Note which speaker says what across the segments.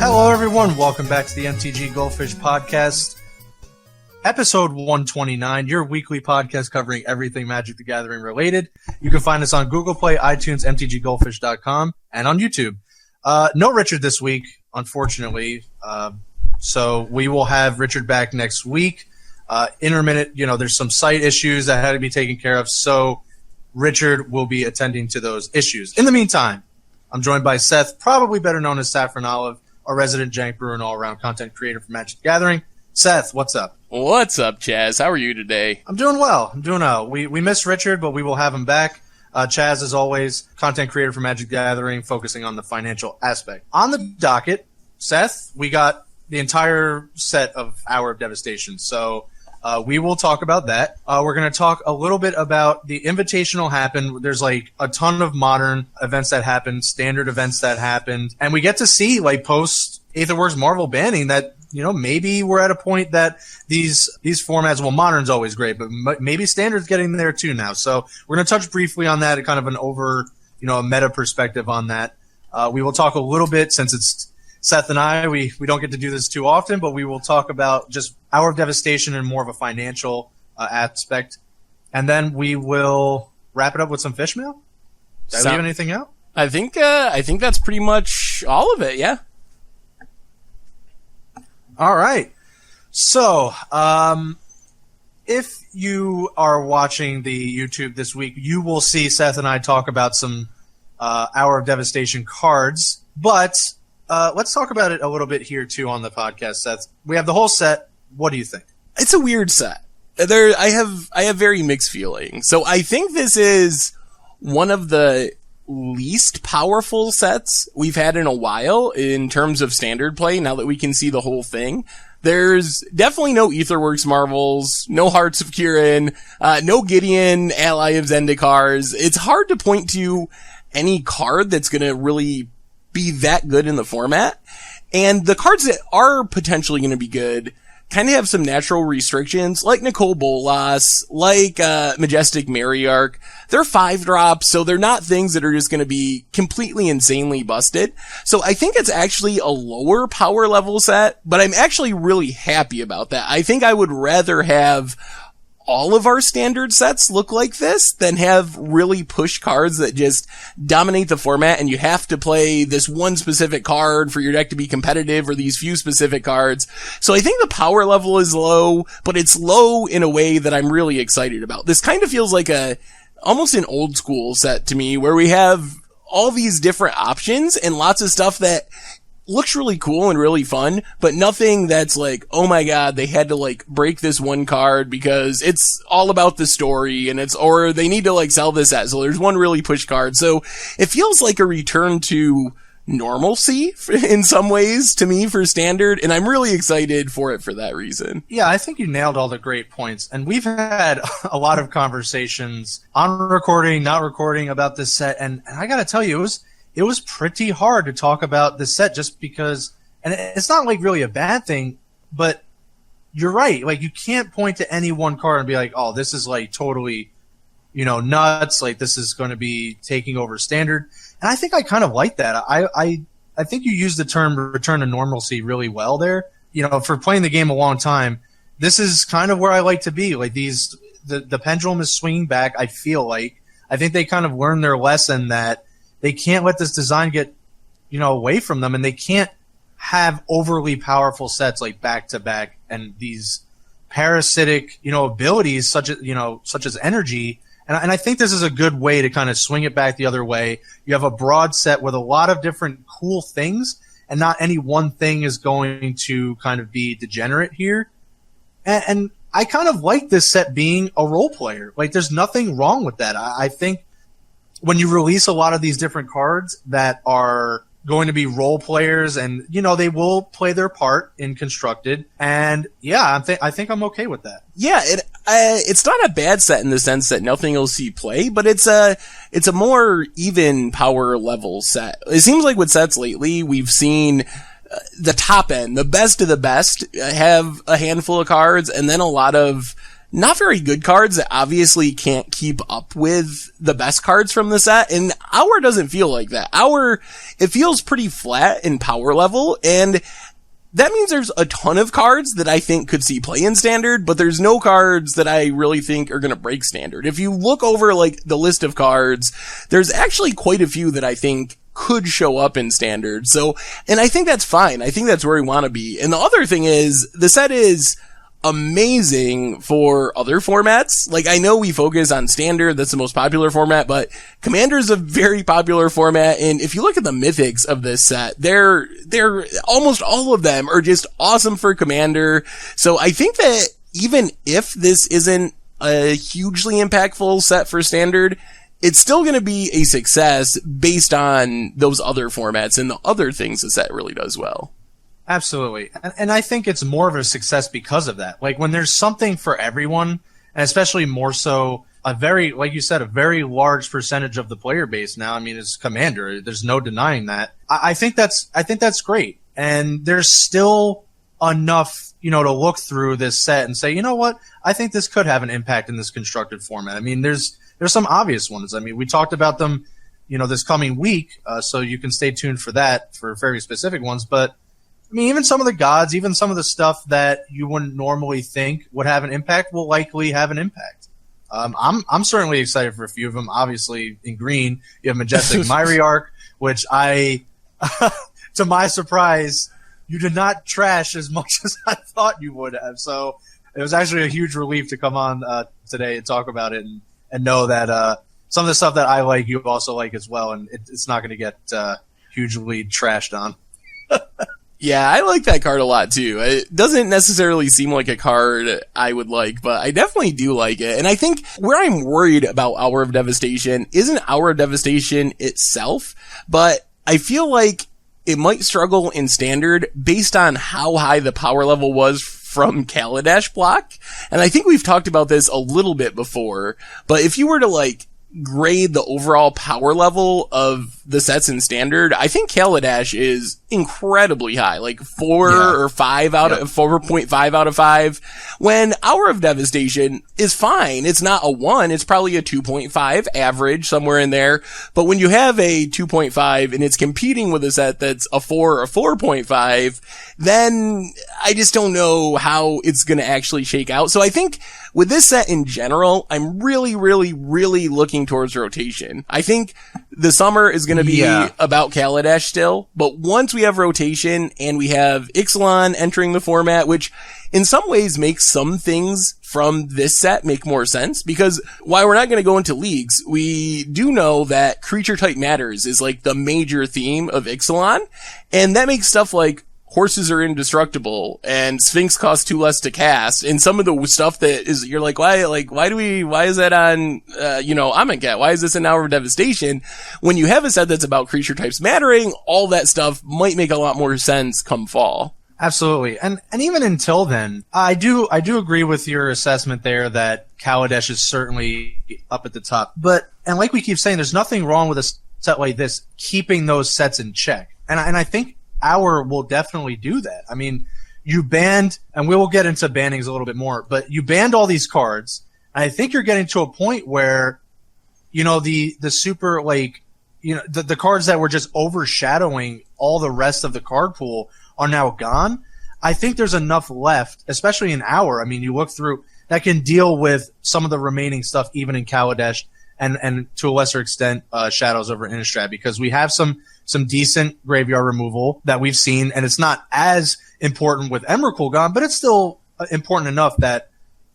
Speaker 1: Hello, everyone. Welcome back to the MTG Goldfish Podcast, episode 129, your weekly podcast covering everything Magic the Gathering related. You can find us on Google Play, iTunes, mtggoldfish.com, and on YouTube. No Richard this week, unfortunately, so we will have Richard back next week. Intermittent, there's some site issues that had to be taken care of, so Richard will be attending to those issues. In the meantime, I'm joined by Seth, probably better known as Saffron Olive, our resident jank brewer and all-around content creator for Magic the Gathering. Seth, what's up?
Speaker 2: What's up, Chaz? How are you today?
Speaker 1: I'm doing well. We miss Richard, but we will have him back. Chaz, as always, content creator for Magic the Gathering, focusing on the financial aspect. On the docket, Seth, we got the entire set of Hour of Devastation, so we will talk about that. We're going to talk a little bit about the Invitational happened. There's like a ton of modern events that happened, standard events that happened, and we get to see like post Aetherworks Marvel banning that, maybe we're at a point that these formats, well, modern's always great, but maybe standard's getting there too now. So we're going to touch briefly on that, kind of an over, a meta perspective on that. We will talk a little bit, since it's Seth and I, we don't get to do this too often, but we will talk about just Hour of Devastation and more of a financial aspect. And then we will wrap it up with some fish mail. Did I leave anything out?
Speaker 2: I think that's pretty much all of it, yeah.
Speaker 1: All right. So, if you are watching the YouTube this week, you will see Seth and I talk about some Hour of Devastation cards, but let's talk about it a little bit here, too, on the podcast, Seth. We have the whole set. What do you think?
Speaker 2: It's a weird set. I have very mixed feelings. So I think this is one of the least powerful sets we've had in a while in terms of standard play, now that we can see the whole thing. There's definitely no Aetherworks Marvels, no Hearts of Kirin, no Gideon, Ally of Zendikars. It's hard to point to any card that's going to really be that good in the format. And the cards that are potentially going to be good kind of have some natural restrictions, like Nicole Bolas, like Majestic Matriarch. They're 5-drops, so they're not things that are just going to be completely insanely busted. So I think it's actually a lower power level set, but I'm actually really happy about that. I think I would rather have all of our standard sets look like this than have really push cards that just dominate the format and you have to play this one specific card for your deck to be competitive, or these few specific cards. So I think the power level is low, but it's low in a way that I'm really excited about. This kind of feels like almost an old school set to me, where we have all these different options and lots of stuff that looks really cool and really fun, but nothing that's like, oh my god, they had to like break this one card because it's all about the story, and or they need to like sell this at, so there's one really push card. So it feels like a return to normalcy in some ways to me for standard, and I'm really excited for it for that reason.
Speaker 1: Yeah, I think you nailed all the great points, and we've had a lot of conversations on recording, not recording, about this set, and I gotta tell you, it was pretty hard to talk about this set, just because, and it's not like really a bad thing, but you're right. Like, you can't point to any one card and be like, oh, this is like totally, nuts. Like, this is going to be taking over standard. And I think I kind of like that. I think you used the term return to normalcy really well there. For playing the game a long time, this is kind of where I like to be. Like, the pendulum is swinging back, I feel like. I think they kind of learned their lesson that they can't let this design get, away from them, and they can't have overly powerful sets like back-to-back and these parasitic, abilities such as energy. And I think this is a good way to kind of swing it back the other way. You have a broad set with a lot of different cool things, and not any one thing is going to kind of be degenerate here. And I kind of like this set being a role player. Like, there's nothing wrong with that. I think when you release a lot of these different cards that are going to be role players, and they will play their part in Constructed, and yeah, I think I'm okay with that.
Speaker 2: Yeah, it's not a bad set in the sense that nothing will see play, but it's a more even power level set. It seems like with sets lately, we've seen the top end, the best of the best, have a handful of cards, and then a lot of not very good cards that obviously can't keep up with the best cards from the set. And Hour doesn't feel like that. Hour, it feels pretty flat in power level, and that means there's a ton of cards that I think could see play in Standard, but there's no cards that I really think are going to break Standard. If you look over like the list of cards, there's actually quite a few that I think could show up in Standard. So, and I think that's fine. I think that's where we want to be. And the other thing is, the set is amazing for other formats. Like, I know we focus on Standard, that's the most popular format, but Commander is a very popular format, and if you look at the mythics of this set, they're almost all of them are just awesome for Commander. So I think that even if this isn't a hugely impactful set for Standard, it's still going to be a success based on those other formats and the other things the set really does well.
Speaker 1: Absolutely. And I think it's more of a success because of that. Like, when there's something for everyone, and especially more so a very, like you said, a very large percentage of the player base now, I mean, it's Commander. There's no denying that. I think that's great. And there's still enough, to look through this set and say, you know what? I think this could have an impact in this constructed format. I mean, there's some obvious ones. I mean, we talked about them, this coming week, so you can stay tuned for that, for very specific ones. But I mean, even some of the gods, even some of the stuff that you wouldn't normally think would have an impact will likely have an impact. I'm certainly excited for a few of them. Obviously, in green, you have Majestic Myriarch, which to my surprise, you did not trash as much as I thought you would have. So it was actually a huge relief to come on today and talk about it and know that some of the stuff that I like, you also like as well, and it's not going to get hugely trashed on.
Speaker 2: Yeah, I like that card a lot too. It doesn't necessarily seem like a card I would like, but I definitely do like it. And I think where I'm worried about Hour of Devastation isn't Hour of Devastation itself, but I feel like it might struggle in Standard based on how high the power level was from Kaladesh block. And I think we've talked about this a little bit before, but if you were to grade the overall power level of the sets in Standard, I think Kaladesh is incredibly high, like 4.5 out of 5, when Hour of Devastation is fine. It's not a 1, it's probably a 2.5 average, somewhere in there. But when you have a 2.5 and it's competing with a set that's a 4 or 4.5, then I just don't know how it's going to actually shake out. So I think with this set in general, I'm really, really, really looking towards rotation. I think the summer is going to be about Kaladesh still, but once we have rotation and we have Ixalan entering the format, which in some ways makes some things from this set make more sense, because while we're not going to go into leagues, we do know that creature type matters is like the major theme of Ixalan, and that makes stuff like horses are indestructible and Sphinx costs 2 less to cast, and some of the stuff that is, you're like, why is that on, Amonkhet? Why is this an Hour of Devastation? When you have a set that's about creature types mattering, all that stuff might make a lot more sense come fall.
Speaker 1: Absolutely. And even until then, I do agree with your assessment there that Kaladesh is certainly up at the top. But, and like we keep saying, there's nothing wrong with a set like this keeping those sets in check. And I think Hour will definitely do that. I mean, you banned, and we will get into bannings a little bit more, but you banned all these cards, and I think you're getting to a point where, the super, the cards that were just overshadowing all the rest of the card pool are now gone. I think there's enough left, especially in Hour. I mean, you look through, that can deal with some of the remaining stuff, even in Kaladesh, and to a lesser extent, Shadows over Innistrad, because we have some decent graveyard removal that we've seen, and it's not as important with Emrakul gone, but it's still important enough that,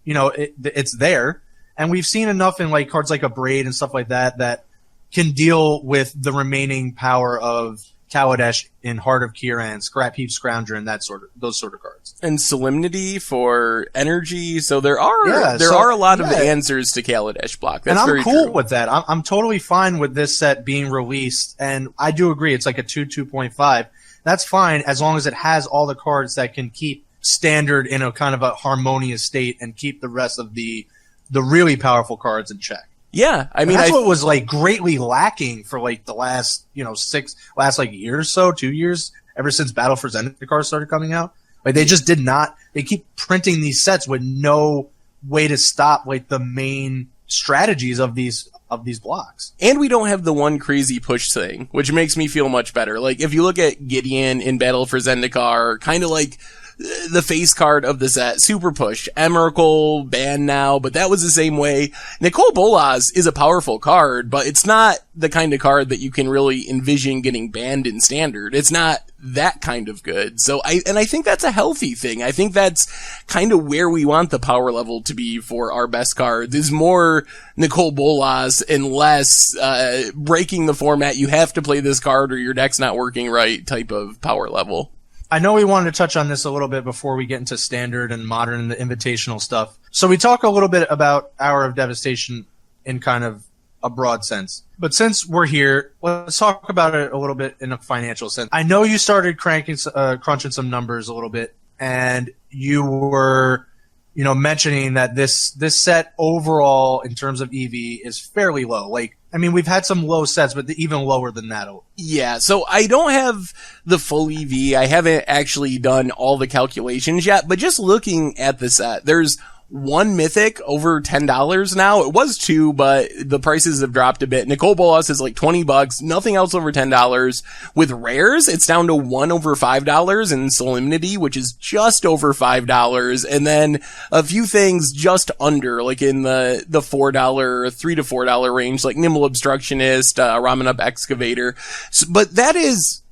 Speaker 1: it's there. And we've seen enough in cards like a Braid and stuff like that can deal with the remaining power of Kaladesh in Heart of Kiran, Scrap Heap Scrounger, and those sort of cards.
Speaker 2: And Solemnity for energy. So there are a lot of answers to Kaladesh block. That's very true.
Speaker 1: And I'm cool with that. I'm totally fine with this set being released. And I do agree. It's like a 2.5. That's fine as long as it has all the cards that can keep Standard in a kind of a harmonious state and keep the rest of the really powerful cards in check.
Speaker 2: Yeah, I mean,
Speaker 1: that's what was greatly lacking for the last year or so, 2 years, ever since Battle for Zendikar started coming out. They just did not. They keep printing these sets with no way to stop like the main strategies of these blocks.
Speaker 2: And we don't have the one crazy push thing, which makes me feel much better. Like, if you look at Gideon in Battle for Zendikar, kind of like the face card of the set, super push. Emrakul banned now, but that was the same way. Nicol Bolas is a powerful card, but it's not the kind of card that you can really envision getting banned in standard. It's not that kind of good. So I think that's a healthy thing. I think that's kind of where we want the power level to be for our best cards, is more Nicol Bolas and less breaking the format. You have to play this card or your deck's not working right type of power level.
Speaker 1: I know we wanted to touch on this a little bit before we get into standard and modern and the invitational stuff. So we talk a little bit about Hour of Devastation in kind of a broad sense. But since we're here, let's talk about it a little bit in a financial sense. I know you started crunching some numbers a little bit, and you were, mentioning that this set overall in terms of EV is fairly low. Like, I mean, we've had some low sets, but even lower than that.
Speaker 2: Yeah, so I don't have the full EV. I haven't actually done all the calculations yet, but just looking at the set, there's one mythic over $10 now. It was 2, but the prices have dropped a bit. Nicol Bolas is like $20, nothing else over $10. With rares, it's down to 1 over $5 in Solemnity, which is just over $5. And then a few things just under, like in the $4, $3 to $4 range, like Nimble Obstructionist, Ramenup Excavator. But that is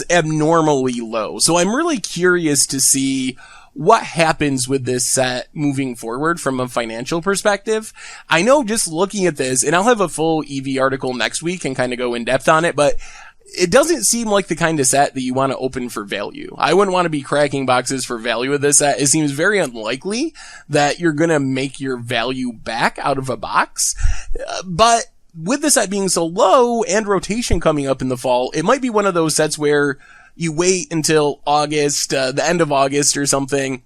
Speaker 2: abnormally low. So I'm really curious to see what happens with this set moving forward from a financial perspective. I know just looking at this, and I'll have a full EV article next week and kind of go in depth on it, but it doesn't seem like the kind of set that you want to open for value. I wouldn't want to be cracking boxes for value with this set. It seems very unlikely that you're going to make your value back out of a box. But with the set being so low and rotation coming up in the fall, it might be one of those sets where you wait until August, the end of August or something,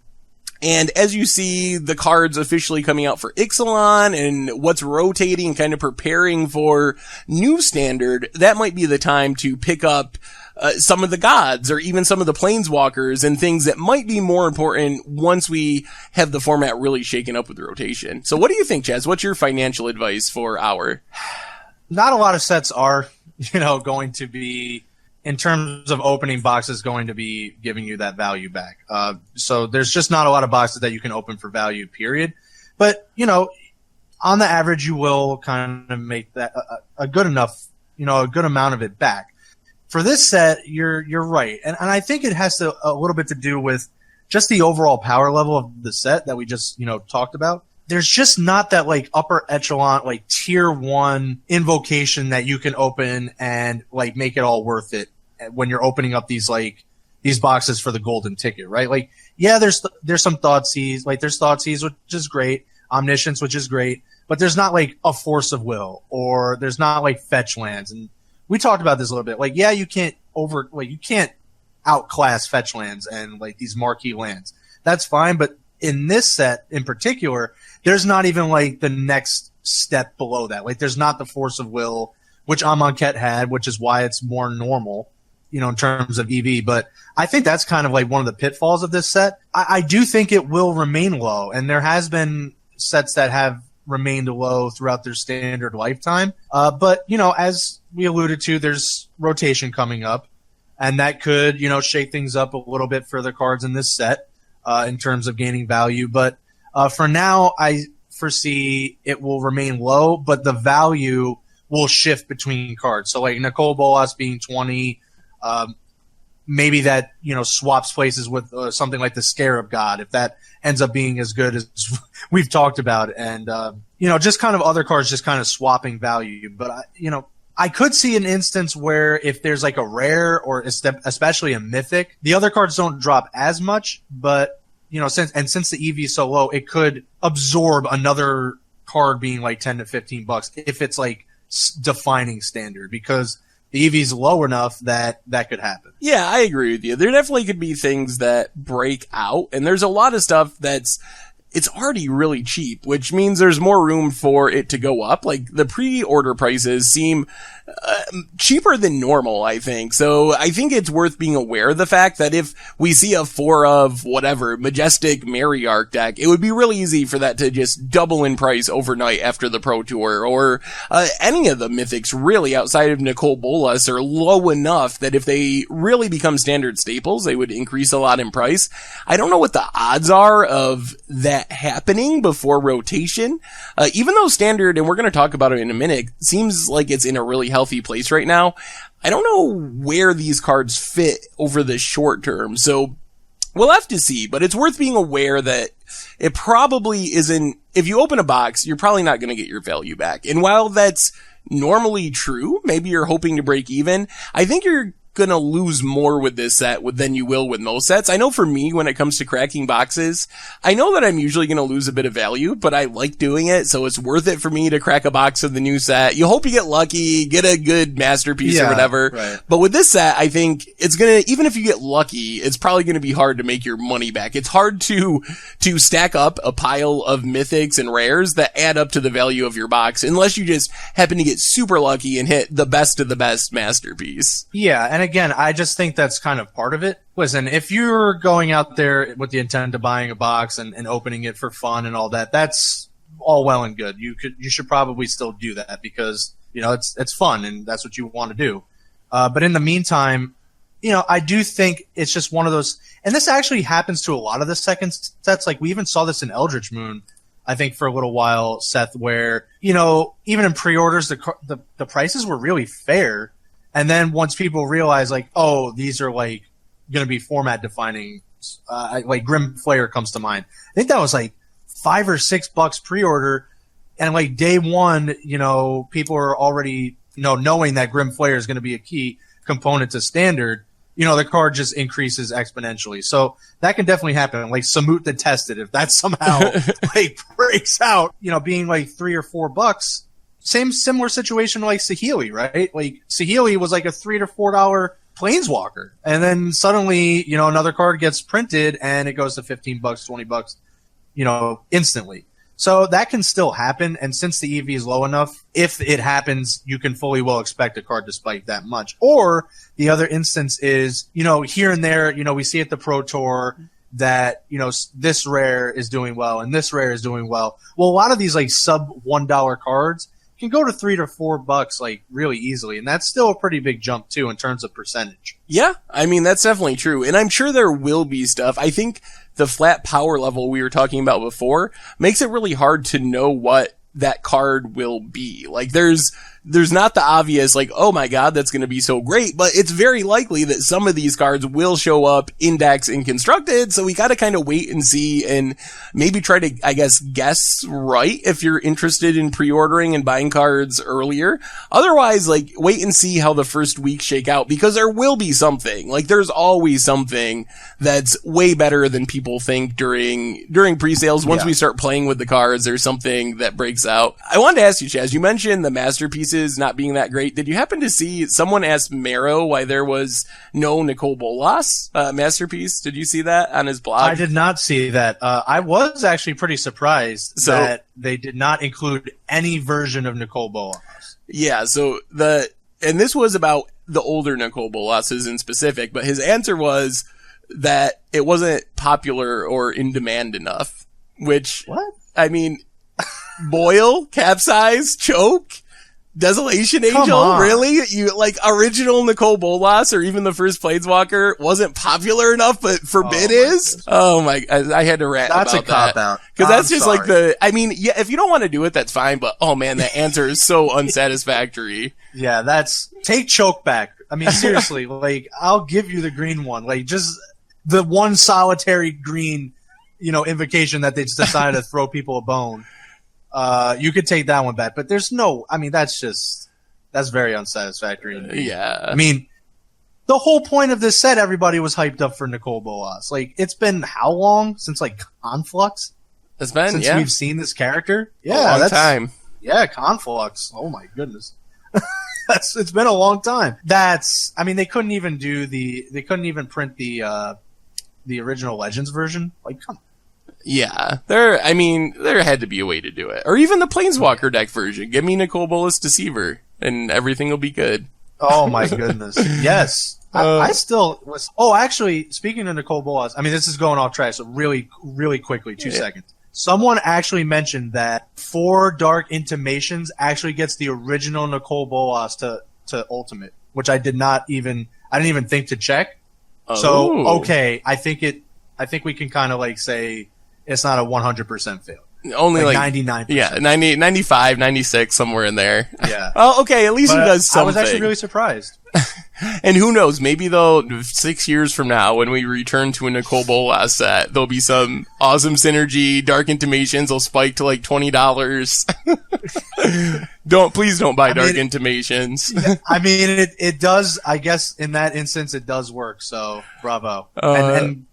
Speaker 2: and as you see the cards officially coming out for Ixalan and what's rotating, kind of preparing for new standard, that might be the time to pick up some of the gods or even some of the planeswalkers and things that might be more important once we have the format really shaken up with rotation. So what do you think, Chaz? What's your financial advice for Hour?
Speaker 1: Not a lot of sets are, going to be, in terms of opening boxes, going to be giving you that value back. So there's just not a lot of boxes that you can open for value, period. But, on the average, you will kind of make that a good enough, a good amount of it back. For this set, you're right. And I think it has a little bit to do with just the overall power level of the set that we just, talked about. There's just not that like upper echelon, like tier 1 invocation that you can open and like make it all worth it when you're opening up these boxes for the golden ticket, right? Like, yeah, there's some Thoughtseize, like there's Thoughtseize, which is great, Omniscience, which is great, but there's not like a Force of Will, or there's not like fetch lands. And we talked about this a little bit. Like, yeah, you can't outclass fetch lands and like these marquee lands. That's fine, but in this set in particular, there's not even like the next step below that. Like, there's not the Force of Will, which Amonkhet had, which is why it's more normal, in terms of EV. But I think that's kind of like one of the pitfalls of this set. I do think it will remain low, and there has been sets that have remained low throughout their standard lifetime. But, as we alluded to, there's rotation coming up, and that could, shake things up a little bit for the cards in this set in terms of gaining value. But for now, I foresee it will remain low, but the value will shift between cards. So like Nicol Bolas being 20, maybe that, swaps places with something like the Scarab God, if that ends up being as good as we've talked about. And, just kind of other cards just kind of swapping value. But, I could see an instance where if there's like a rare or especially a mythic, the other cards don't drop as much, but, since the EV is so low, it could absorb another card being like 10 to $15 if it's like defining standard, because the EV is low enough that could happen.
Speaker 2: Yeah, I agree with you. There definitely could be things that break out, and there's a lot of stuff it's already really cheap, which means there's more room for it to go up. Like, the pre-order prices seem cheaper than normal, I think. So I think it's worth being aware of the fact that if we see a 4 of whatever, Majestic Matriarch deck, it would be really easy for that to just double in price overnight after the Pro Tour, or any of the mythics really outside of Nicole Bolas are low enough that if they really become standard staples, they would increase a lot in price. I don't know what the odds are of that happening before rotation, even though standard, and we're going to talk about it in a minute, seems like it's in a really healthy place right now. I don't know where these cards fit over the short term, so we'll have to see, but it's worth being aware that it probably isn't, if you open a box, you're probably not going to get your value back. And while that's normally true, maybe you're hoping to break even, I think you're gonna lose more with this set than you will with most sets. I know for me, when it comes to cracking boxes, I know that I'm usually gonna lose a bit of value, but I like doing it, so it's worth it for me to crack a box of the new set. You hope you get lucky, get a good masterpiece or whatever.
Speaker 1: Right.
Speaker 2: But with this set, I think it's gonna, even if you get lucky, it's probably gonna be hard to make your money back. It's hard to stack up a pile of mythics and rares that add up to the value of your box, unless you just happen to get super lucky and hit the best of the best masterpiece.
Speaker 1: Yeah, and again, I just think that's kind of part of it. Listen, if you're going out there with the intent of buying a box and opening it for fun and all that, that's all well and good. You should probably still do that because, you know, it's fun and that's what you want to do. But in the meantime, you know, I do think it's just one of those, and this actually happens to a lot of the second sets. Like we even saw this in Eldritch Moon, I think, for a little while, Seth, where, you know, even in pre-orders, the prices were really fair. And then once people realize, like, oh, these are, like, going to be format defining, like Grim Flayer comes to mind. I think that was, like, $5 or $6 pre-order. And, like, day one, you know, people are already, you know, knowing that Grim Flayer is going to be a key component to standard. You know, the card just increases exponentially. So that can definitely happen. Like, Samut the Tested, if that somehow, like, breaks out, you know, being, like, $3 or $4, similar situation like Saheeli, right? Like Saheeli was like a $3 to $4 planeswalker. And then suddenly, you know, another card gets printed and it goes to $15, $20, you know, instantly. So that can still happen. And since the EV is low enough, if it happens, you can fully well expect a card to spike that much. Or the other instance is, you know, here and there, you know, we see at the Pro Tour that, you know, this rare is doing well and this rare is doing well. Well, a lot of these like sub $1 cards can go to $3 to $4 like really easily, and that's still a pretty big jump too in terms of percentage.
Speaker 2: Yeah, I mean that's definitely true, and I'm sure there will be stuff. I think the flat power level we were talking about before makes it really hard to know what that card will be. Like there's not the obvious, like, oh my god, that's going to be so great, but it's very likely that some of these cards will show up index and constructed, so we got to kind of wait and see and maybe try to, I guess, guess right if you're interested in pre-ordering and buying cards earlier. Otherwise, like, wait and see how the first week shake out, because there will be something. Like, there's always something that's way better than people think during pre-sales. Once we start playing with the cards, there's something that breaks out. I wanted to ask you, Chaz, you mentioned the masterpieces not being that great. Did you happen to see someone asked Marrow why there was no Nicole Bolas masterpiece? Did you see that on his blog?
Speaker 1: I did not see that. I was actually pretty surprised that they did not include any version of Nicole Bolas.
Speaker 2: Yeah, so and this was about the older Nicole Bolases in specific, but his answer was that it wasn't popular or in demand enough, which,
Speaker 1: what?
Speaker 2: I mean, boil, capsize, choke, Desolation Angel, really? You like original Nicole Bolas or even the first Planeswalker wasn't popular enough, but Forbid is? Oh my, I had to rant
Speaker 1: that's
Speaker 2: about that.
Speaker 1: That's a cop-out.
Speaker 2: Because that's just sorry. Like I mean, yeah, if you don't want to do it, that's fine, but oh man, that answer is so unsatisfactory.
Speaker 1: Yeah, take choke back. I mean, seriously, like, I'll give you the green one. Like, just the one solitary green, you know, invocation that they just decided to throw people a bone. You could take that one back, but there's no, I mean, that's very unsatisfactory.
Speaker 2: Yeah.
Speaker 1: I mean, the whole point of this set, everybody was hyped up for Nicole Bolas. Like, it's been how long since, like, Conflux?
Speaker 2: It's been,
Speaker 1: since we've seen this character?
Speaker 2: Yeah, a long time.
Speaker 1: Yeah, Conflux. Oh my goodness. It's been a long time. I mean, they couldn't even print the original Legends version. Like, come on.
Speaker 2: Yeah, there had to be a way to do it. Or even the Planeswalker deck version. Give me Nicole Bolas Deceiver. and everything will be good.
Speaker 1: Oh my goodness. Yes. I still was. Oh, actually, speaking of Nicole Bolas, I mean, this is going off track, so really, really quickly, 2 seconds. Someone actually mentioned that 4 Dark Intimations actually gets the original Nicole Bolas to Ultimate, which I didn't even think to check.
Speaker 2: Oh.
Speaker 1: So, okay, I think we can kind of like say it's not a 100% fail.
Speaker 2: Only like
Speaker 1: 99%.
Speaker 2: Yeah, 90, 95, 96, somewhere in there.
Speaker 1: Yeah.
Speaker 2: Oh, okay, at least he does something.
Speaker 1: I was actually really surprised.
Speaker 2: And who knows, maybe 6 years from now, when we return to a Nicole Bolas set, there'll be some awesome synergy. Dark Intimations will spike to like $20. Please don't buy Dark Intimations.
Speaker 1: I mean, it does, I guess in that instance, it does work. So bravo. And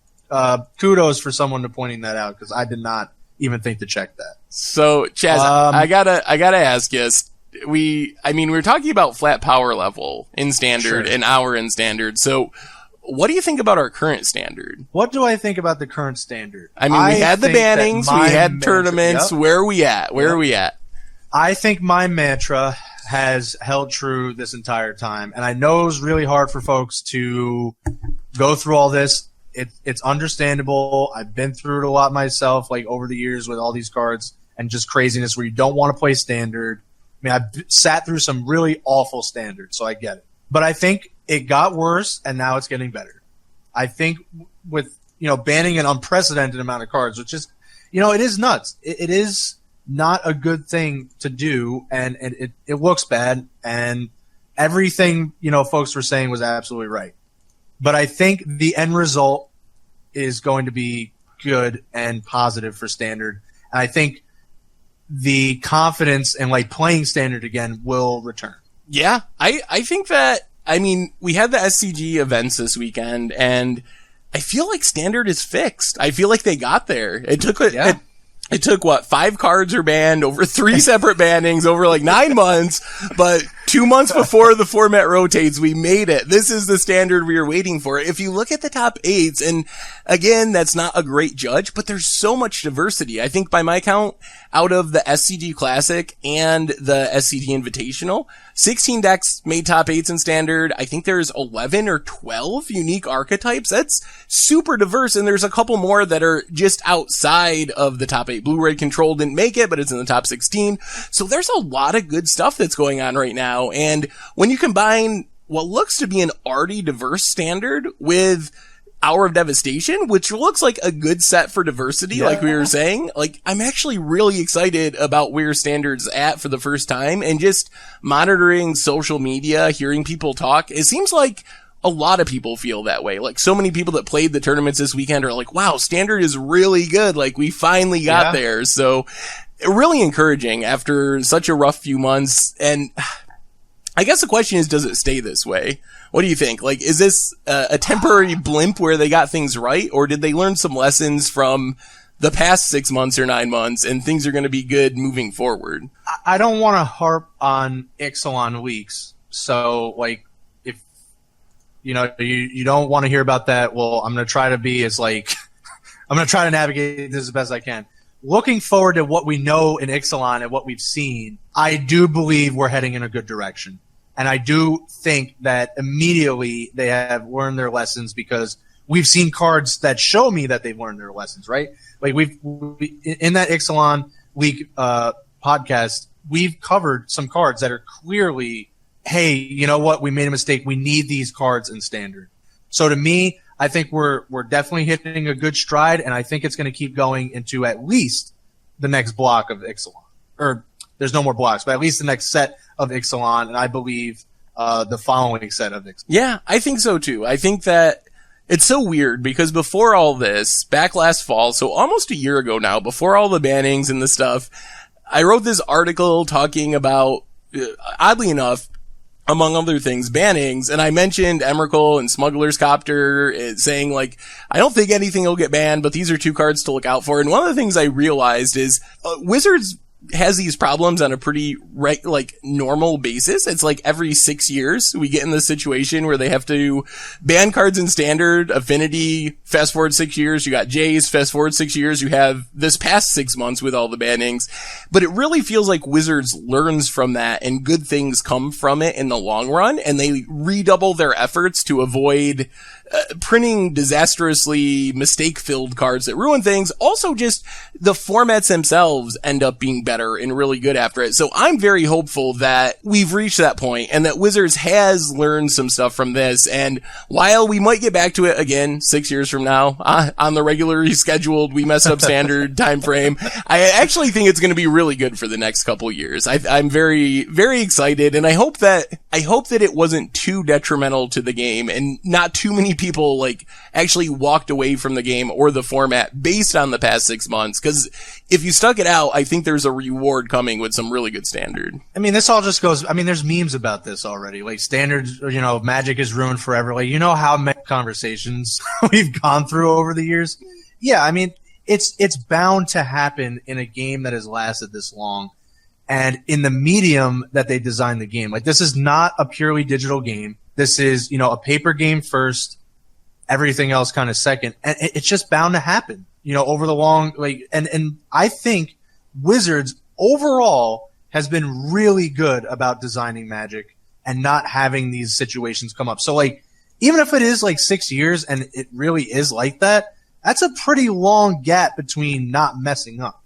Speaker 1: kudos for someone to pointing that out, because I did not even think to check that.
Speaker 2: So Chaz, I gotta ask you, we were talking about flat power level in standard and hour in standard. So what do you think about our current standard?
Speaker 1: What do I think about the current standard?
Speaker 2: I mean, we had the bannings, we had tournaments. Yep. Where are we at? Where are we at? I
Speaker 1: think my mantra has held true this entire time. And I know it was really hard for folks to go through all this. It's understandable. I've been through it a lot myself, like over the years with all these cards and just craziness where you don't want to play standard. I mean, I've sat through some really awful standards, so I get it. But I think it got worse, and now it's getting better. I think with, banning an unprecedented amount of cards, which is, it is nuts. It is not a good thing to do, and it looks bad, and everything, folks were saying was absolutely right. But I think the end result is going to be good and positive for standard. And I think the confidence in like playing standard again will return.
Speaker 2: Yeah, I think that, we had the SCG events this weekend, and I feel like standard is fixed. I feel like they got there. It took what, 5 cards are banned over 3 separate bannings over like 9 months, but 2 months before the format rotates, we made it. This is the standard we were waiting for. If you look at the top 8s, and again, that's not a great judge, but there's so much diversity. I think by my count, out of the SCG Classic and the SCG Invitational, 16 decks made top 8s in standard. I think there's 11 or 12 unique archetypes. That's super diverse, and there's a couple more that are just outside of the top 8. Blue Red Control didn't make it, but it's in the top 16. So there's a lot of good stuff that's going on right now. And when you combine what looks to be an already diverse standard with Hour of Devastation, which looks like a good set for diversity, like we were saying, like, I'm actually really excited about where standard's at for the first time, and just monitoring social media, hearing people talk. It seems like a lot of people feel that way. Like, so many people that played the tournaments this weekend are like, wow, standard is really good. Like, we finally got there. So really encouraging after such a rough few months. And I guess the question is, does it stay this way? What do you think? Like, is this a temporary blimp where they got things right, or did they learn some lessons from the past 6 months or 9 months and things are going to be good moving forward?
Speaker 1: I don't want to harp on Ixalan weeks. So, like, if, you don't want to hear about that, well, I'm going to try to be as, like, I'm going to try to navigate this as best I can. Looking forward to what we know in Ixalan and what we've seen, I do believe we're heading in a good direction. And I do think that immediately they have learned their lessons, because we've seen cards that show me that they've learned their lessons, right? Like we in that Ixalan League podcast, we've covered some cards that are clearly, hey, you know what? We made a mistake. We need these cards in standard. So to me, I think we're definitely hitting a good stride, and I think it's going to keep going into at least the next block of Ixalan. Or there's no more blocks, but at least the next set of Ixalan, and I believe the following set of Ixalan.
Speaker 2: Yeah, I think so too. I think that it's so weird, because before all this, back last fall, so almost a year ago now, before all the bannings and the stuff, I wrote this article talking about, oddly enough, among other things, bannings, and I mentioned Emrakul and Smuggler's Copter, saying, like, I don't think anything will get banned, but these are 2 cards to look out for. And one of the things I realized is Wizards has these problems on a pretty normal basis. It's like every 6 years we get in this situation where they have to ban cards in Standard, Affinity, fast forward 6 years, you got Jace, fast forward 6 years, you have this past 6 months with all the bannings. But it really feels like Wizards learns from that and good things come from it in the long run, and they redouble their efforts to avoid printing disastrously mistake-filled cards that ruin things. Also, just the formats themselves end up being better and really good after it. So I'm very hopeful that we've reached that point and that Wizards has learned some stuff from this. And while we might get back to it again 6 years from now on the regularly scheduled we mess up Standard time frame, I actually think it's going to be really good for the next couple years. I'm very, very excited, and I hope that it wasn't too detrimental to the game and not too many people actually walked away from the game or the format based on the past 6 months. Because if you stuck it out, I think there's a reward coming with some really good Standard.
Speaker 1: I mean, this all just goes, there's memes about this already. Standard, Magic is ruined forever. How many conversations we've gone through over the years. Yeah, it's bound to happen in a game that has lasted this long and in the medium that they designed the game. This is not a purely digital game. This is, a paper game first, everything else kind of second. And it's just bound to happen, over the long, and I think Wizards overall has been really good about designing Magic and not having these situations come up. So even if it is 6 years and it really is like that, that's a pretty long gap between not messing up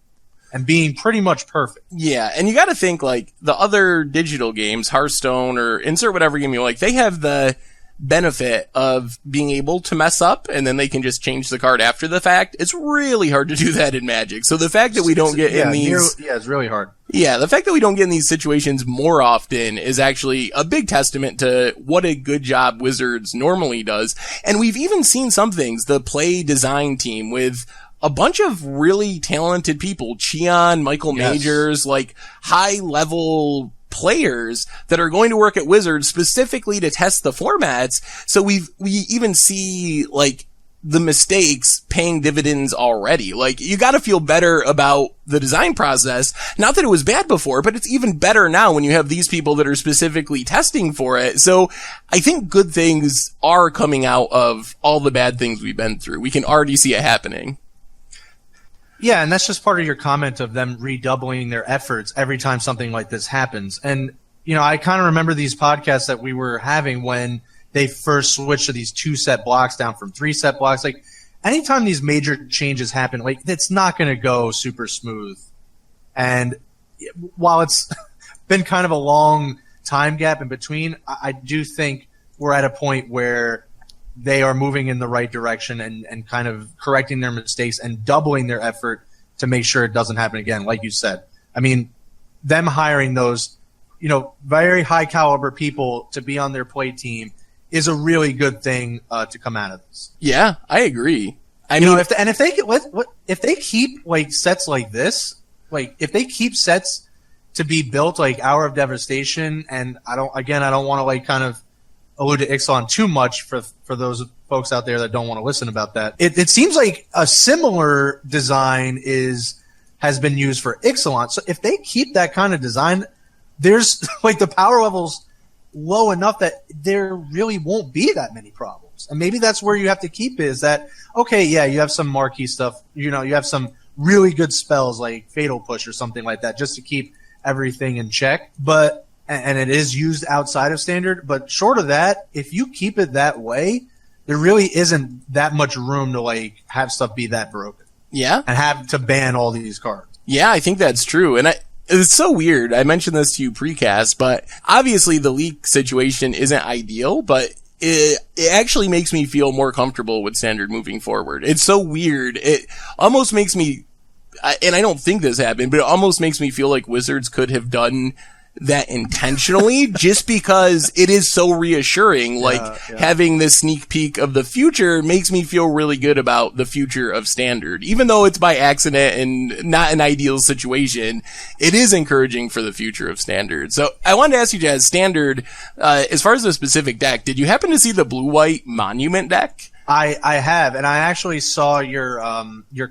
Speaker 1: and being pretty much perfect.
Speaker 2: Yeah, and you got to think the other digital games, Hearthstone or insert whatever game you like, they have the benefit of being able to mess up and then they can just change the card after the fact. It's really hard to do that in Magic. So the fact that we don't get in these...
Speaker 1: it's really hard.
Speaker 2: Yeah, the fact that we don't get in these situations more often is actually a big testament to what a good job Wizards normally does. And we've even seen some things, the play design team with a bunch of really talented people, Cheon, Michael Majors, high level players that are going to work at Wizards specifically to test the formats. So we even see the mistakes paying dividends already. You got to feel better about the design process. Not that it was bad before, but it's even better now when you have these people that are specifically testing for it. So I think good things are coming out of all the bad things we've been through. We can already see it happening.
Speaker 1: Yeah, and that's just part of your comment of them redoubling their efforts every time something like this happens. And, I kind of remember these podcasts that we were having when they first switched to these 2-set blocks down from 3-set blocks. Anytime these major changes happen, it's not going to go super smooth. And while it's been kind of a long time gap in between, I do think we're at a point where they are moving in the right direction and kind of correcting their mistakes and doubling their effort to make sure it doesn't happen again, like you said. Them hiring those, very high caliber people to be on their play team is a really good thing to come out of this.
Speaker 2: Yeah, I agree.
Speaker 1: If they keep sets like this, if they keep sets to be built like Hour of Devastation, and I don't want to kind of allude to Ixalan too much for those folks out there that don't want to listen about that. It seems like a similar design has been used for Ixalan. So if they keep that kind of design, there's the power levels low enough that there really won't be that many problems. And maybe that's where you have to keep it, is that, okay, yeah, you have some marquee stuff, you have some really good spells like Fatal Push or something like that just to keep everything in check. And it is used outside of Standard, but short of that, if you keep it that way, there really isn't that much room to have stuff be that broken.
Speaker 2: Yeah.
Speaker 1: And have to ban all these cards.
Speaker 2: Yeah, I think that's true. And it's so weird. I mentioned this to you precast, but obviously the leak situation isn't ideal, but it actually makes me feel more comfortable with Standard moving forward. It's so weird. It almost makes me, and I don't think this happened, but it almost makes me feel like Wizards could have done that intentionally just because it is so reassuring. Having this sneak peek of the future makes me feel really good about the future of Standard. Even though it's by accident and not an ideal situation, it is encouraging for the future of Standard. So I wanted to ask you, Chaz, Standard, as far as the specific deck, did you happen to see the blue-white Monument deck?
Speaker 1: I have, and I actually saw your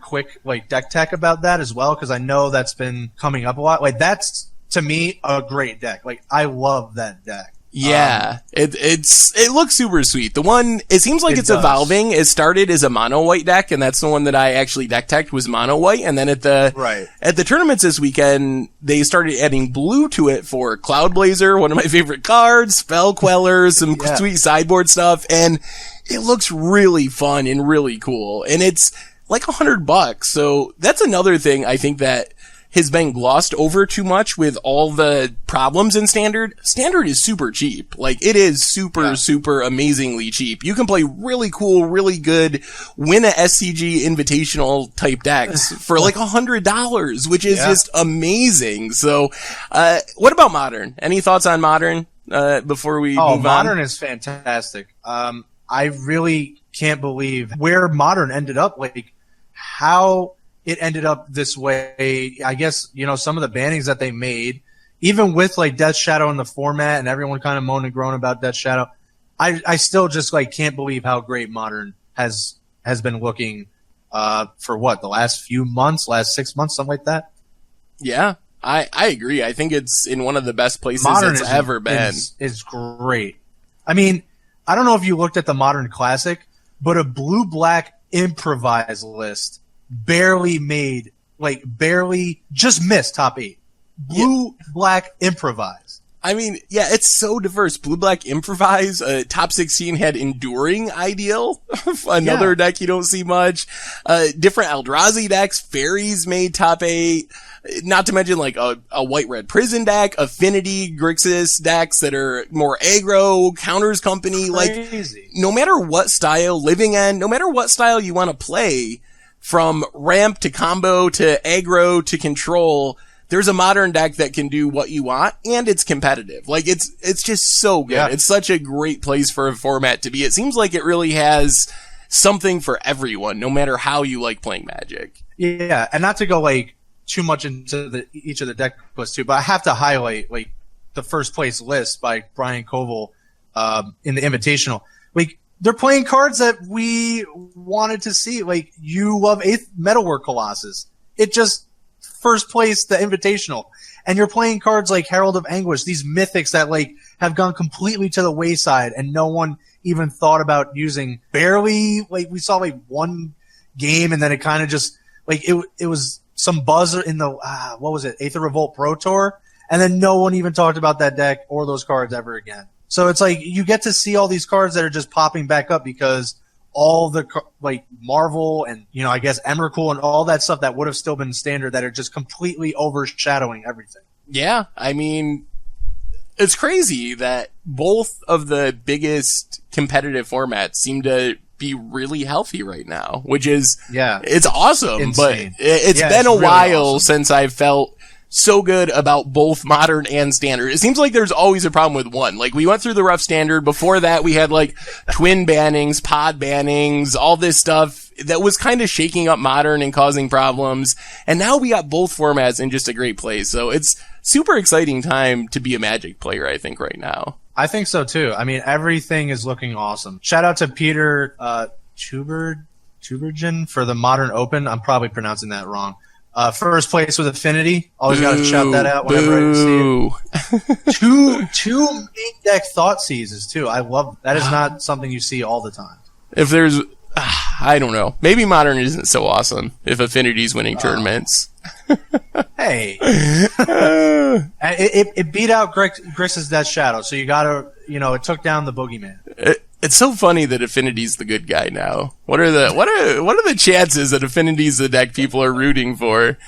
Speaker 1: quick like deck tech about that as well, because I know that's been coming up a lot. Like that's to me a great deck. Like I love that deck.
Speaker 2: Yeah, it looks super sweet. The one, it seems like it's evolving. It started as a mono white deck, and that's the one that I actually deck teched was mono white. And then at the tournaments this weekend, they started adding blue to it for Cloud Blazer, one of my favorite cards, Spell Queller, some sweet sideboard stuff, and it looks really fun and really cool. And it's like $100. So that's another thing I think that has been glossed over too much with all the problems in Standard. Standard is super cheap. Like, it is super amazingly cheap. You can play really cool, really good, win a SCG invitational type decks for like $100, which is just amazing. So, what about Modern? Any thoughts on Modern, before we move on?
Speaker 1: Modern is fantastic. I really can't believe where Modern ended up, like, how it ended up this way. I guess, some of the bannings that they made, even with like Death Shadow in the format and everyone kind of moaned and groaned about Death Shadow, I still just like can't believe how great Modern has been looking for what, the last few months, last 6 months, something like that.
Speaker 2: Yeah, I agree. I think it's in one of the best places Modern it's ever been.
Speaker 1: Is great. I mean, I don't know if you looked at the Modern Classic, but a blue-black improvise list barely just missed top 8. Blue-black improvise.
Speaker 2: I mean, yeah, it's so diverse. Blue-black improvise, top 16 had enduring ideal. Another deck you don't see much. Different Eldrazi decks, fairies made top 8. Not to mention like a white-red prison deck, affinity Grixis decks that are more aggro, counters company.
Speaker 1: Crazy.
Speaker 2: Like, no matter what style, living end, no matter what style you want to play, from ramp to combo to aggro to control, there's a Modern deck that can do what you want, and it's competitive. Like, it's just so good. Yeah. It's such a great place for a format to be. It seems like it really has something for everyone, no matter how you like playing Magic.
Speaker 1: Yeah, and not to go like too much into each of the deck lists too, but I have to highlight like the first place list by Brian Koval in the Invitational. Like, they're playing cards that we wanted to see. Like, you love 8th Metalwork Colossus. It just first place the Invitational. And you're playing cards like Herald of Anguish, these mythics that like have gone completely to the wayside and no one even thought about using. Barely, like, we saw like one game and then it kind of just like it was some buzz in the what was it, Aether Revolt Pro Tour, and then no one even talked about that deck or those cards ever again. So it's like you get to see all these cards that are just popping back up because all the like Marvel and I guess Emrakul and all that stuff that would have still been Standard that are just completely overshadowing everything.
Speaker 2: Yeah, I mean, it's crazy that both of the biggest competitive formats seem to be really healthy right now, which is it's awesome. Insane. But it's been a really while since I've felt so good about both Modern and Standard. It seems like there's always a problem with one. Like, we went through the rough Standard. Before that, we had like twin bannings, pod bannings, all this stuff that was kind of shaking up Modern and causing problems. And now we got both formats in just a great place. So it's super exciting time to be a Magic player, I think, right now.
Speaker 1: I think so too. I mean, everything is looking awesome. Shout out to Peter Tubergen for the Modern Open. I'm probably pronouncing that wrong. First place with Affinity. Always got to shout that out whenever I see it. Two main deck thought seizes too. I love that. Is not something you see all the time.
Speaker 2: If there's, I don't know. Maybe Modern isn't so awesome if Affinity's winning tournaments.
Speaker 1: Hey, it beat out Grixis Death Shadow, so you gotta, it took down the boogeyman.
Speaker 2: It's so funny that Affinity's the good guy now. What are the chances that Affinity's the deck people are rooting for?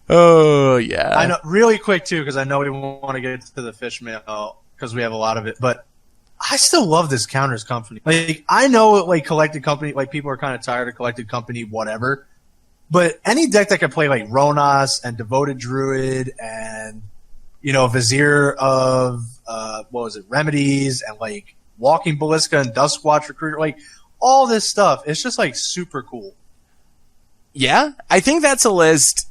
Speaker 2: Oh yeah.
Speaker 1: I know, really quick too, because I know we want to get to the fish mail because we have a lot of it, but I still love this Counters Company. Like, I know like Collected Company, like people are kind of tired of Collected Company, whatever. But any deck that can play like Ronas and Devoted Druid and, Vizier of, Remedies and like Walking Ballista and Duskwatch Recruiter, like all this stuff, it's just like super cool.
Speaker 2: Yeah, I think that's a list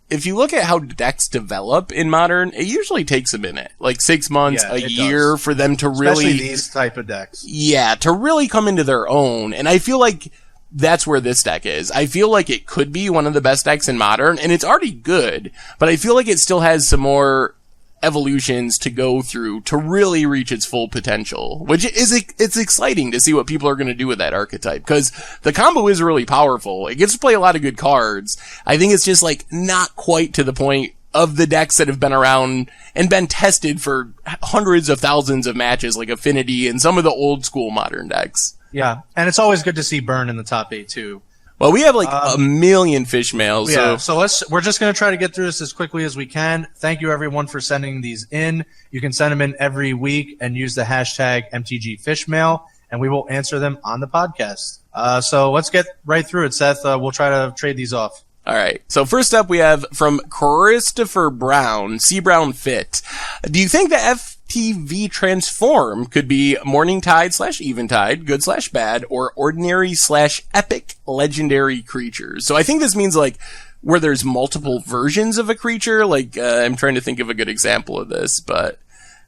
Speaker 2: if you look at how decks develop in Modern, it usually takes a minute, like 6 months, a year for them to really...
Speaker 1: Especially these type of decks.
Speaker 2: Yeah, to really come into their own. And I feel like that's where this deck is. I feel like it could be one of the best decks in Modern, and it's already good, but I feel like it still has some more evolutions to go through to really reach its full potential, which is, it's exciting to see what people are going to do with that archetype, because the combo is really powerful. It gets to play a lot of good cards. I think it's just like not quite to the point of the decks that have been around and been tested for hundreds of thousands of matches, like Affinity and some of the old school Modern decks.
Speaker 1: Yeah, and it's always good to see Burn in the top 8 too.
Speaker 2: Well, we have like a million fish mails.
Speaker 1: Yeah, so we're just going to try to get through this as quickly as we can. Thank you everyone for sending these in. You can send them in every week and use the hashtag MTGFishmail, and we will answer them on the podcast. So let's get right through it, Seth. We'll try to trade these off.
Speaker 2: All right. So first up, we have from Christopher Brown, C. Brown Fit. Do you think the FTV transform could be Morning Tide / Eventide, good / bad, or ordinary / epic legendary creatures? So I think this means like where there's multiple versions of a creature. Like, I'm trying to think of a good example of this, but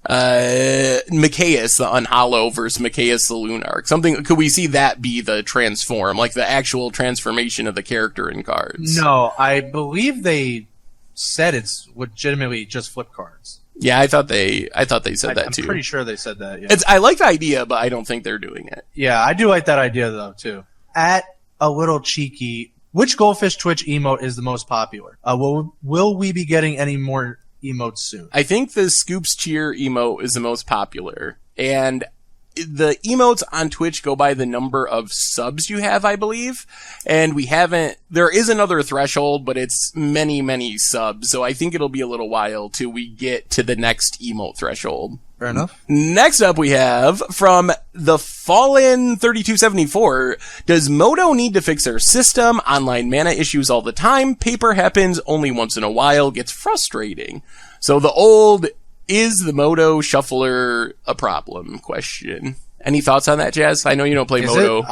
Speaker 2: Mikaeus, the Unhollow versus Mikaeus the Lunarch. Something, could we see that be the transform, like the actual transformation of the character in cards?
Speaker 1: No, I believe they said it's legitimately just flip cards.
Speaker 2: Yeah, I thought they said that too.
Speaker 1: I'm pretty sure they said that. Yeah.
Speaker 2: I like the idea, but I don't think they're doing it.
Speaker 1: Yeah, I do like that idea though too. At a little cheeky, which Goldfish Twitch emote is the most popular? Will we be getting any more emotes soon?
Speaker 2: I think the Scoops Cheer emote is the most popular, and the emotes on Twitch go by the number of subs you have, I believe, and there is another threshold, but it's many subs, so I think it'll be a little while till we get to the next emote threshold.
Speaker 1: Fair enough.
Speaker 2: Next up we have from the Fallen 3274. Does Moto need to fix their system? Online mana issues all the time. Paper happens only once in a while. Gets frustrating. So is the Moto shuffler a problem? Question. Any thoughts on that, Chaz? I know you don't play Moto.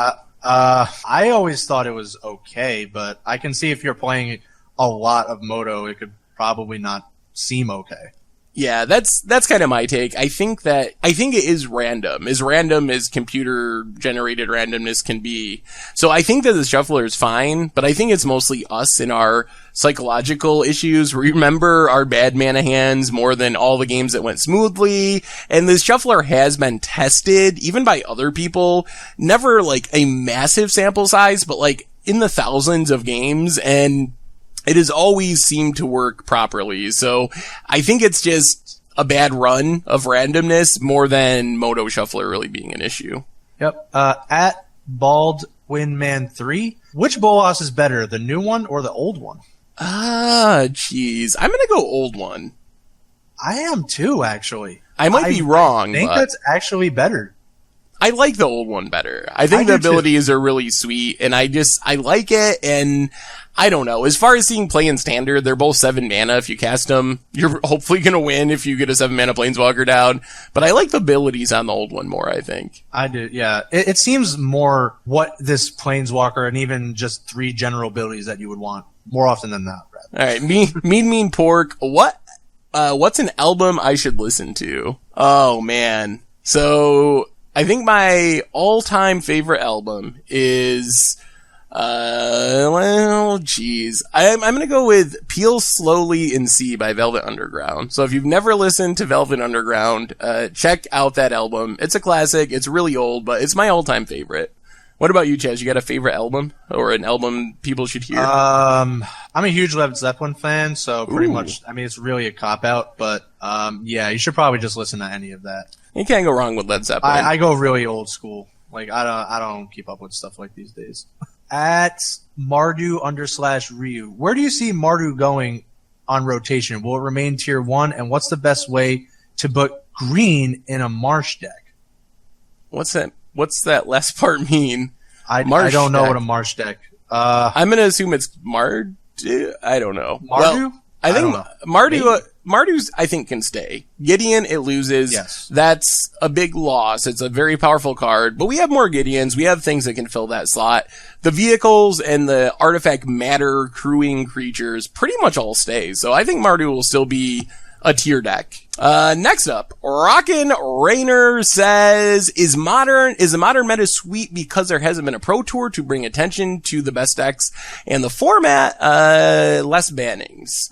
Speaker 1: I always thought it was okay, but I can see if you're playing a lot of Moto, it could probably not seem okay.
Speaker 2: Yeah, that's kind of my take. I think it is random. As random as computer generated randomness can be. So I think that the shuffler is fine, but I think it's mostly us and our psychological issues. Remember our bad mana hands more than all the games that went smoothly. And this shuffler has been tested, even by other people. Never like a massive sample size, but like in the thousands of games, and it has always seemed to work properly. So I think it's just a bad run of randomness more than Moto Shuffler really being an issue.
Speaker 1: Yep. At Baldwinman3, which Bolas is better, the new one or the old one?
Speaker 2: Jeez. I'm gonna go old one.
Speaker 1: I am too, actually.
Speaker 2: I might be wrong.
Speaker 1: I think that's actually better.
Speaker 2: I like the old one better. I think the abilities are really sweet, and I like it, and I don't know. As far as seeing play in standard, they're both 7 mana. If you cast them, you're hopefully going to win if you get a 7 mana Planeswalker down. But I like the abilities on the old one more, I think.
Speaker 1: I do, yeah. It seems more what this Planeswalker and even just 3 general abilities that you would want more often than not. Rather.
Speaker 2: All right, Mean Pork. What's an album I should listen to? Oh, man. So I think my all-time favorite album is, I'm gonna go with Peel Slowly in C by Velvet Underground. So if you've never listened to Velvet Underground, check out that album. It's a classic. It's really old, but it's my all-time favorite. What about you, Chaz? You got a favorite album or an album people should hear?
Speaker 1: I'm a huge Led Zeppelin fan, so pretty much, I mean, it's really a cop-out, but, yeah, you should probably just listen to any of that.
Speaker 2: You can't go wrong with Led Zeppelin.
Speaker 1: I go really old school. Like, I don't keep up with stuff like these days. At Mardu_Ryu, where do you see Mardu going on rotation? Will it remain tier 1? And what's the best way to put green in a Marsh deck?
Speaker 2: What's that last part mean?
Speaker 1: I don't know what a Marsh deck. I'm
Speaker 2: going to assume it's Mardu. I don't know.
Speaker 1: Mardu?
Speaker 2: Well, I think Mardu. Mardu's, I think, can stay. Gideon, it loses.
Speaker 1: Yes.
Speaker 2: That's a big loss. It's a very powerful card, but we have more Gideons. We have things that can fill that slot. The vehicles and the artifact matter crewing creatures pretty much all stay. So I think Mardu will still be a tier deck. Next up, Rockin' Rainer says, is the modern meta sweet because there hasn't been a pro tour to bring attention to the best decks and the format, less bannings?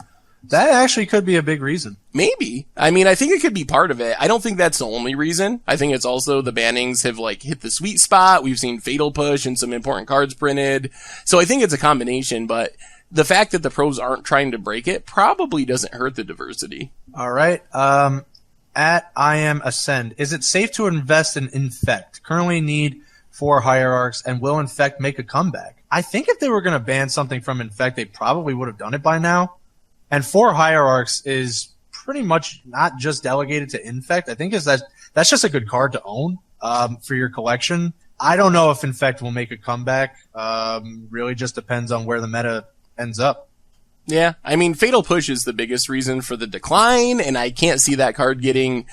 Speaker 1: That actually could be a big reason.
Speaker 2: Maybe. I mean, I think it could be part of it. I don't think that's the only reason. I think it's also the bannings have like hit the sweet spot. We've seen Fatal Push and some important cards printed. So I think it's a combination, but the fact that the pros aren't trying to break it probably doesn't hurt the diversity.
Speaker 1: All right. At I am Ascend, is it safe to invest in Infect? Currently need 4 Hierarchs, and will Infect make a comeback? I think if they were going to ban something from Infect, they probably would have done it by now. And 4 Hierarchs is pretty much not just delegated to Infect. I think that's just a good card to own for your collection. I don't know if Infect will make a comeback. Really just depends on where the meta ends up.
Speaker 2: Yeah, I mean, Fatal Push is the biggest reason for the decline, and I can't see that card getting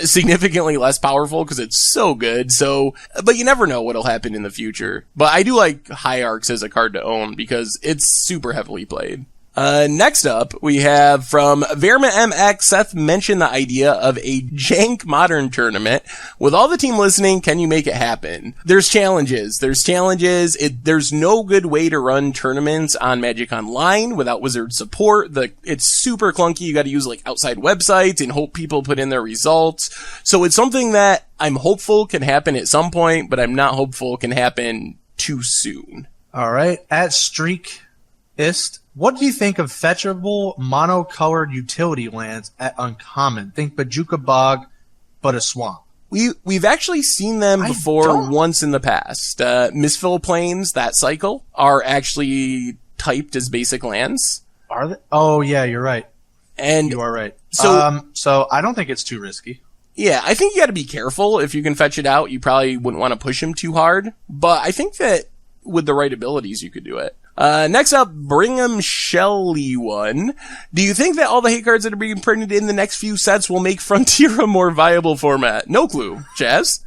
Speaker 2: significantly less powerful because it's so good. So, but you never know what'll happen in the future. But I do like Hierarchs as a card to own because it's super heavily played. Next up, we have from Verma MX, Seth mentioned the idea of a jank modern tournament. With all the team listening, can you make it happen? There's challenges. There's no good way to run tournaments on Magic Online without Wizard support. It's super clunky. You gotta use like outside websites and hope people put in their results. So it's something that I'm hopeful can happen at some point, but I'm not hopeful can happen too soon.
Speaker 1: All right. At Streakist, what do you think of fetchable monocolored utility lands at Uncommon? Think Bajuka Bog, but a swamp.
Speaker 2: We've actually seen them before once in the past. Misfill Plains, that cycle, are actually typed as basic lands.
Speaker 1: Are they? Oh, yeah, you're right.
Speaker 2: And
Speaker 1: you are right.
Speaker 2: So
Speaker 1: I don't think it's too risky.
Speaker 2: Yeah, I think you gotta be careful. If you can fetch it out, you probably wouldn't want to push him too hard. But I think that with the right abilities, you could do it. Next up, Brigham Shelley one. Do you think that all the hate cards that are being printed in the next few sets will make Frontier a more viable format? No clue. Chaz?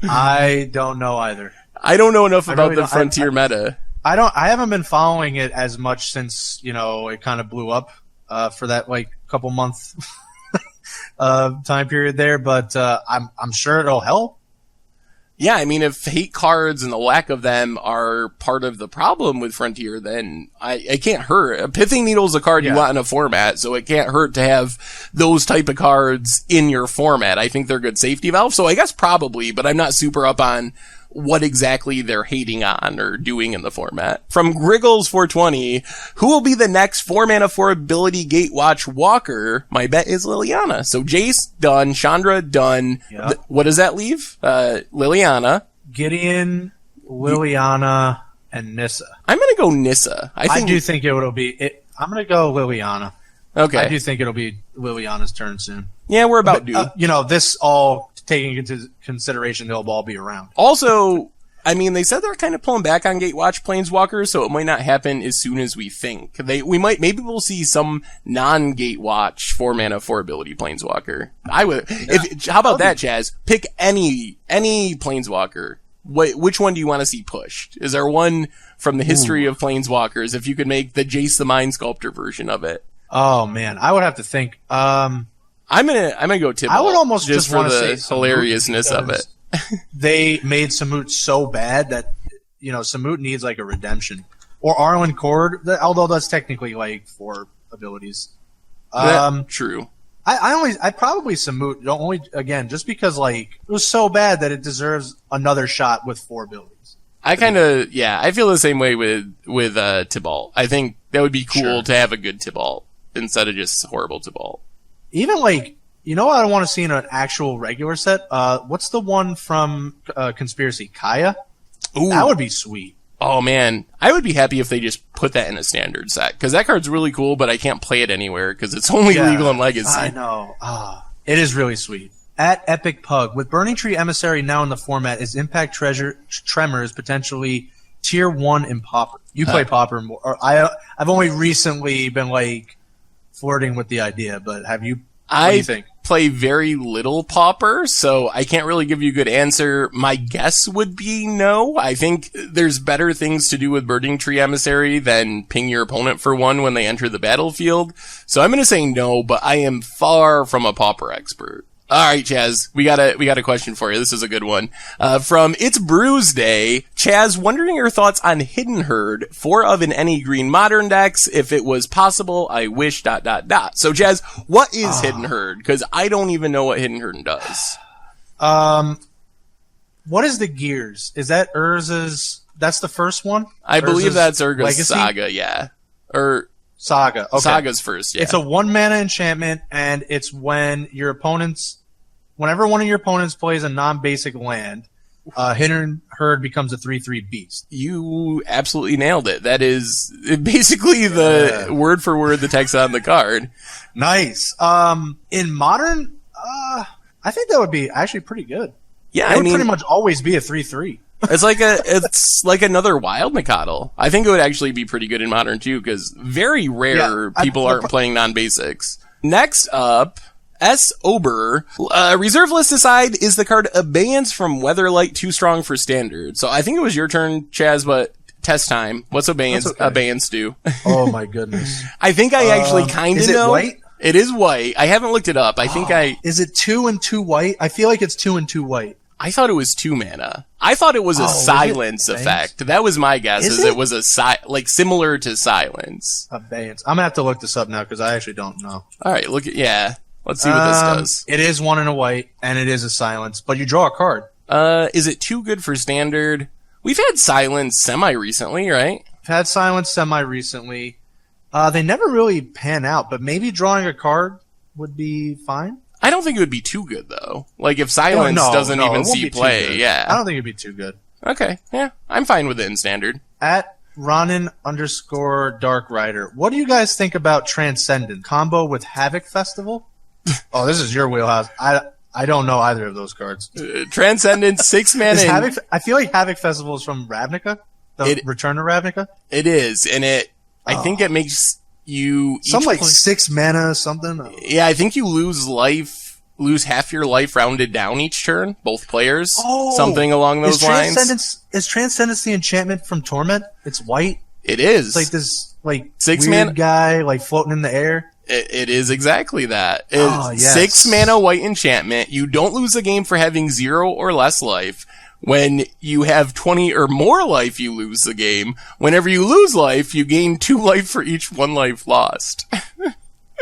Speaker 1: I don't know either.
Speaker 2: I don't know enough about the Frontier meta.
Speaker 1: I haven't been following it as much since, it kind of blew up, for that, couple month, time period there, but, I'm sure it'll help.
Speaker 2: Yeah, I mean, if hate cards and the lack of them are part of the problem with Frontier, then it can't hurt. A Pithing Needle's a card you want in a format, so it can't hurt to have those type of cards in your format. I think they're a good safety valve, so I guess probably, but I'm not super up on what exactly they're hating on or doing in the format. From Griggles420, who will be the next 4-mana 4 ability Gatewatch Walker? My bet is Liliana. So Jace, done. Chandra, done. Yep. What does that leave? Liliana.
Speaker 1: Gideon, Liliana, and Nissa.
Speaker 2: I'm gonna go Nissa. I
Speaker 1: do think it'll be I'm gonna go Liliana.
Speaker 2: Okay.
Speaker 1: I do think it'll be Liliana's turn soon.
Speaker 2: Yeah, we're about due.
Speaker 1: This all taking into consideration they'll all be around.
Speaker 2: Also, I mean, they said they're kind of pulling back on Gatewatch Planeswalkers, so it might not happen as soon as we think. Maybe we'll see some non-Gatewatch 4-mana 4 ability Planeswalker. I would. Yeah. How about that, Chaz? Pick any Planeswalker. Which one do you want to see pushed? Is there one from the history of Planeswalkers? If you could make the Jace the Mind Sculptor version of it.
Speaker 1: Oh man, I would have to think.
Speaker 2: I'm gonna go Tibalt.
Speaker 1: I would almost
Speaker 2: just
Speaker 1: for
Speaker 2: the hilariousness of it.
Speaker 1: They made Samut so bad that Samut needs a redemption, or Arlen Cord, although that's technically 4 abilities.
Speaker 2: True.
Speaker 1: I probably Samut only again just because it was so bad that it deserves another shot with 4 abilities.
Speaker 2: I feel the same way with Tibalt. I think that would be cool to have a good Tibalt instead of just horrible Tibalt.
Speaker 1: Even what I want to see in an actual regular set? What's the one from Conspiracy? Kaya?
Speaker 2: Ooh.
Speaker 1: That would be sweet.
Speaker 2: Oh man, I would be happy if they just put that in a standard set, because that card's really cool, but I can't play it anywhere because it's only legal in Legacy.
Speaker 1: I know. It is really sweet. At Epic Pug, with Burning Tree Emissary now in the format, is Impact Tremors potentially Tier 1 in Pauper? You play Pauper more. I've only recently been flirting with the idea, but what do you think?
Speaker 2: Play very little Pauper, so I can't really give you a good answer. My guess would be no. I think there's better things to do with Burning Tree Emissary than ping your opponent for one when they enter the battlefield. So I'm going to say no, but I am far from a Pauper expert. All right, Chaz, we got a question for you. This is a good one. From It's Brews Day, Chaz, wondering your thoughts on Hidden Herd, 4 of in any green modern decks. If it was possible, I wish ... So, Chaz, what is Hidden Herd? Because I don't even know what Hidden Herd does.
Speaker 1: What is the Gears? Is that Urza's? That's the first one?
Speaker 2: I believe that's Urza's Saga, yeah. Or
Speaker 1: Saga. Okay.
Speaker 2: Saga's first, yeah.
Speaker 1: It's a 1 mana enchantment, and it's whenever one of your opponents plays a non-basic land, Hidden Herd becomes a 3/3 beast.
Speaker 2: You absolutely nailed it. That is basically the word for word the text on the card.
Speaker 1: Nice. In Modern, I think that would be actually pretty good.
Speaker 2: Yeah,
Speaker 1: it would pretty much always be a 3/3.
Speaker 2: It's like another Wild Nacatl. I think it would actually be pretty good in Modern too, because very rare people aren't playing non-basics. Next up, S. Ober. Reserve list aside, is the card Abeyance from Weatherlight too strong for Standard? So I think it was your turn, Chaz, but test time. What's Abeyance do?
Speaker 1: Oh my goodness.
Speaker 2: I think I actually kind of know. Is it
Speaker 1: white?
Speaker 2: It is white. I haven't looked it up.
Speaker 1: Is it 2 and 2 white? I feel like it's 2 and 2 white.
Speaker 2: I thought it was 2 mana. I thought it was a silence effect. That was my guess. It was a similar to silence.
Speaker 1: Abeyance. I'm gonna have to look this up now because I actually don't know.
Speaker 2: All right, let's see what this does.
Speaker 1: It is 1 and a white, and it is a silence, but you draw a card.
Speaker 2: Is it too good for Standard? We've had silence semi-recently, right?
Speaker 1: We've had silence semi-recently. They never really pan out, but maybe drawing a card would be fine.
Speaker 2: I don't think it would be too good, though. Like, if silence doesn't even see play, yeah.
Speaker 1: I don't think it'd be too good.
Speaker 2: Okay, yeah. I'm fine with it in Standard.
Speaker 1: At Ronin_Dark Rider, what do you guys think about Transcendent? Combo with Havoc Festival? Oh, this is your wheelhouse. I don't know either of those cards.
Speaker 2: Transcendent, 6 mana.
Speaker 1: I feel like Havoc Festival is from Ravnica. Return to Ravnica.
Speaker 2: It is, and I think it makes you
Speaker 1: some 6 mana something.
Speaker 2: Yeah, I think you lose half your life rounded down each turn. Both players, something along those lines.
Speaker 1: Is Transcendence the enchantment from Torment? It's white.
Speaker 2: It is.
Speaker 1: It's like this
Speaker 2: 6
Speaker 1: weird
Speaker 2: mana
Speaker 1: guy floating in the air.
Speaker 2: It is exactly that. Yes. 6 mana white enchantment. You don't lose a game for having 0 or less life. When you have 20 or more life, you lose the game. Whenever you lose life, you gain 2 life for each 1 life lost.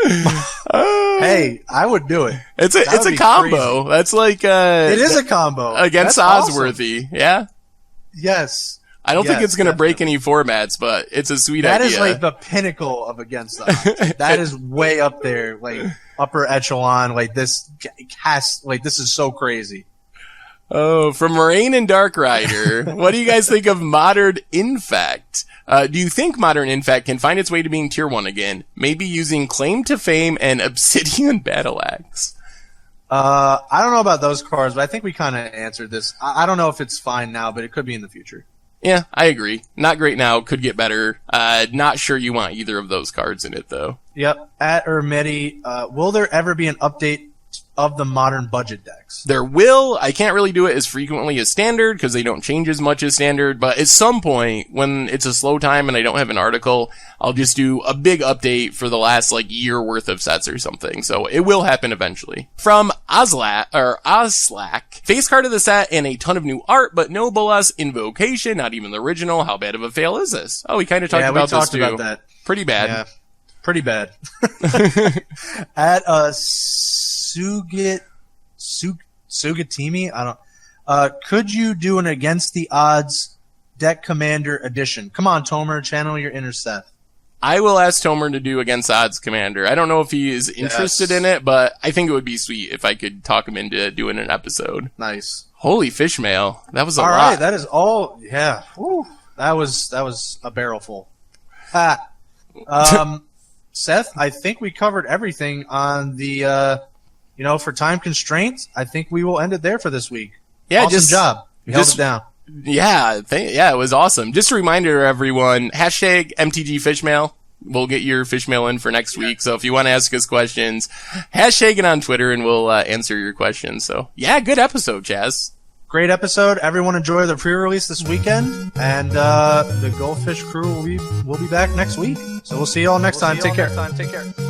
Speaker 1: Hey, I would do it.
Speaker 2: It's a combo. Crazy. That's like
Speaker 1: it is a combo
Speaker 2: against Osworthy. Awesome. Yeah.
Speaker 1: Yes.
Speaker 2: I don't think it's going to break any formats, but it's a sweet idea.
Speaker 1: That is like the pinnacle of Against the Odds. That is way up there, upper echelon. This is so crazy.
Speaker 2: Oh, from Moraine and Dark Rider, what do you guys think of Modern Infect? Do you think Modern Infect can find its way to being tier 1 again? Maybe using Claim to Fame and Obsidian Battle Axe?
Speaker 1: I don't know about those cards, but I think we kind of answered this. I don't know if it's fine now, but it could be in the future.
Speaker 2: Yeah, I agree. Not great now, could get better. Not sure you want either of those cards in it, though.
Speaker 1: Yep. At Ermeti, will there ever be an update of the Modern budget decks?
Speaker 2: There will. I can't really do it as frequently as Standard because they don't change as much as Standard, but at some point when it's a slow time and I don't have an article, I'll just do a big update for the last year worth of sets or something. So it will happen eventually. From Oslac, face card of the set and a ton of new art, but no Bolas Invocation, not even the original. How bad of a fail is this? Oh, we kind of talked about this too. About that. Pretty bad. Yeah,
Speaker 1: pretty bad. At Sugatimi, could you do an Against the Odds deck commander edition? Come on, Tomer, channel your inner Seth.
Speaker 2: I will ask Tomer to do Against Odds commander. I don't know if he is interested in it, but I think it would be sweet if I could talk him into doing an episode.
Speaker 1: Nice.
Speaker 2: Holy fish mail. That was a lot.
Speaker 1: All right, that is all. Yeah. Whew. That was a barrel full. Seth, I think we covered everything on the for time constraints, I think we will end it there for this week.
Speaker 2: Yeah,
Speaker 1: awesome job. You held it down.
Speaker 2: Yeah, it was awesome. Just a reminder, everyone, #MTGFishmail. we'll get your fish mail in for next week. So if you want to ask us questions, hashtag it on Twitter and we'll answer your questions. So yeah, good episode, Chaz.
Speaker 1: Great episode. Everyone enjoy the pre-release this weekend, and the Goldfish crew will be back next week. So we'll see you all next time. Take care.